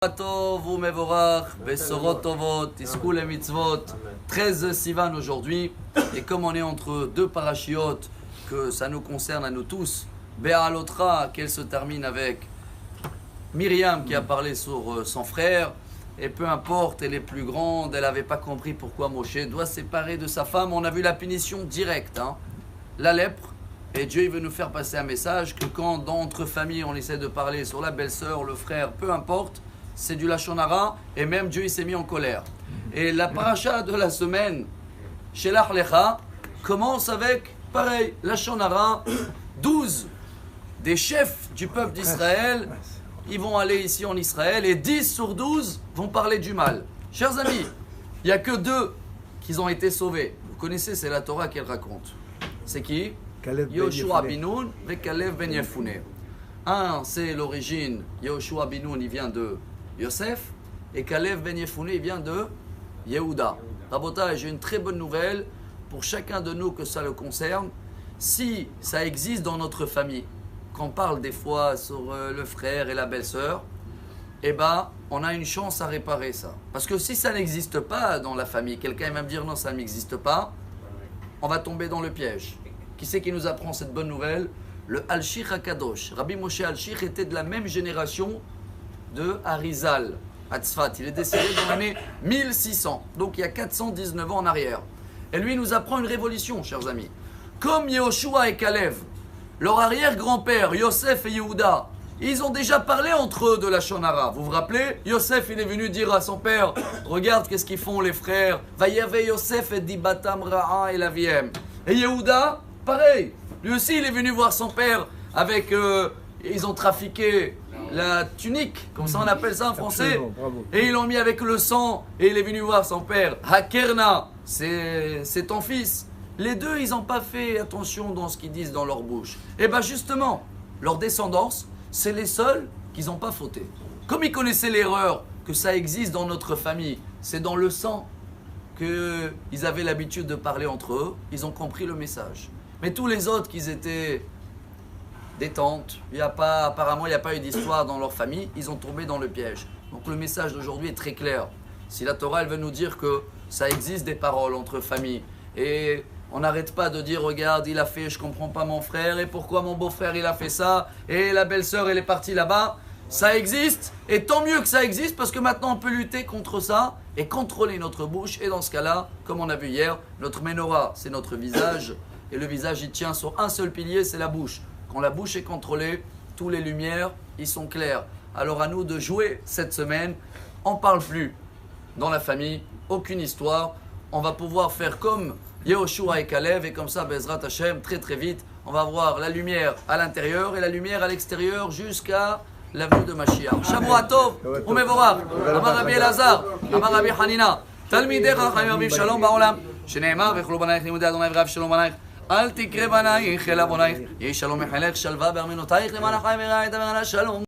Tov umevorach, besorot tovot, tizku lemitzvot. 13 Sivan aujourd'hui, et comme on est entre deux parachiotes, que ça nous concerne à nous tous, Be'alotra, qu'elle se termine avec Myriam qui a parlé sur son frère, et peu importe, elle est plus grande, elle n'avait pas compris pourquoi Moshe doit se séparer de sa femme. On a vu la punition directe, la lèpre, et Dieu il veut nous faire passer un message que quand dans notre famille on essaie de parler sur la belle-sœur, le frère, peu importe, c'est du Lachon Hara, et même Dieu il s'est mis en colère. Et la paracha de la semaine, Shelach Lecha, commence avec, pareil, Lachon Hara, 12 des chefs du peuple d'Israël, ils vont aller ici en Israël, et 10 sur 12 vont parler du mal. Chers amis, il n'y a que 2 qui ont été sauvés. Vous connaissez, c'est la Torah qu'elle raconte. C'est qui? Yoshua bin Nun et Kalev ben Yefune. Un, c'est l'origine, Yoshua bin Nun, il vient de Yosef, et Kalev ben Yefune, il vient de Yehuda. Rabotai, j'ai une très bonne nouvelle pour chacun de nous que ça le concerne. Si ça existe dans notre famille, qu'on parle des fois sur le frère et la belle-sœur, eh ben, on a une chance à réparer ça. Parce que si ça n'existe pas dans la famille, quelqu'un va me dire non, ça n'existe pas, on va tomber dans le piège. Qui c'est qui nous apprend cette bonne nouvelle? Le Al-Shich HaKadosh. Rabbi Moshe Al-Shich était de la même génération de Harizal à Tzfat. Il est décédé dans l'année 1600, donc il y a 419 ans en arrière. Et lui nous apprend une révolution, chers amis. Comme Yehoshua et Kalev, leur arrière-grand-père, Yosef et Yehuda, ils ont déjà parlé entre eux de la Lachon Hara. Vous vous rappelez? Yosef, il est venu dire à son père, regarde qu'est-ce qu'ils font les frères. Vayave Yosef et dibatam ra'a et laviem. Et Yehuda, pareil. Lui aussi, il est venu voir son père avec... ils ont trafiqué la tunique, comme ça on appelle ça en français. Et ils l'ont mis avec le sang. Et il est venu voir son père. Hakerna, c'est ton fils. Les 2, ils n'ont pas fait attention dans ce qu'ils disent dans leur bouche. Et bien justement, leur descendance, c'est les seuls qui n'ont pas fauté. Comme ils connaissaient l'erreur, que ça existe dans notre famille, c'est dans le sang qu'ils avaient l'habitude de parler entre eux, ils ont compris le message. Mais tous les autres qui étaient détentes, apparemment il n'y a pas eu d'histoire dans leur famille, ils ont tombé dans le piège. Donc le message d'aujourd'hui est très clair. Si la Torah elle veut nous dire que ça existe des paroles entre familles, et on n'arrête pas de dire, regarde, il a fait, je comprends pas mon frère, et pourquoi mon beau-frère il a fait ça, et la belle-sœur elle est partie là-bas. Ça existe, et tant mieux que ça existe, parce que maintenant on peut lutter contre ça, et contrôler notre bouche, et dans ce cas-là, comme on a vu hier, notre menorah, c'est notre visage, et le visage il tient sur un seul pilier, c'est la bouche. Quand la bouche est contrôlée, toutes les lumières, ils sont clairs. Alors à nous de jouer cette semaine, on ne parle plus dans la famille, aucune histoire, on va pouvoir faire comme Yehoshua et Kalev, et comme ça, Bezrat Hashem, très très vite, on va voir la lumière à l'intérieur et la lumière à l'extérieur jusqu'à la venue de Mashiach. Shavua Tov, Umevorach, Amar Rabbi Elazar, Amar Rabbi Hanina, Talmidei Chachamim Aviv Shalom Ba'olam, שנאמר ויאכלו בנייך לימודי אדוני ורב שלום בנייך אל תקרא בנייך אל עוונייך יהי שלום מחילך שלווה בארמנותייך למען החי ורע ידבר על השלום